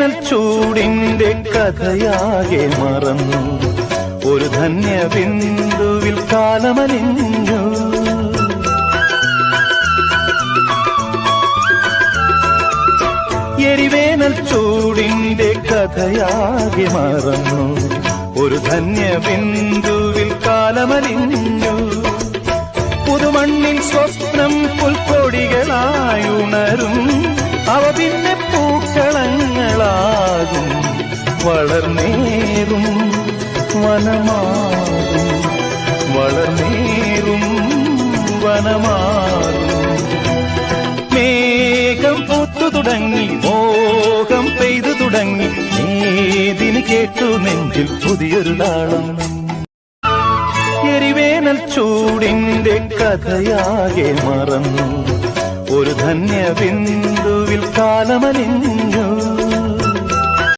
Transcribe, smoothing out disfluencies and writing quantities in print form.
എരിവേനൽ ചൂടിന്റെ കഥയാകെ മറന്നു, ഒരു ധന്യ ബിന്ദുവിൽ കാലമലിഞ്ഞു. എരിവേനൽ ചൂടിന്റെ കഥയാകെ മറന്നു, ഒരു ധന്യ ബിന്ദുവിൽ കാലമലിഞ്ഞു. പുതുമണ്ണിൽ സ്വപ്നം പുൽക്കൊടികളായുണരും, അവ പിന്നെ പൂക്കളങ്ങളാകും. വളർന്നേറും വനമാകും, വളർന്നേറും വനമാകും. മേഘം പൂത്തു തുടങ്ങി, മോഹം പെയ്തു തുടങ്ങി, ഏതിന് കേട്ടു നെഞ്ചിൽ പുതിയൊരു താളം. എരിവേനൽ ചൂടിന്റെ കഥയാകെ മറന്നു, ഒരു ധന്യ ബിന്ദുവിൽ കാലമലിഞ്ഞു.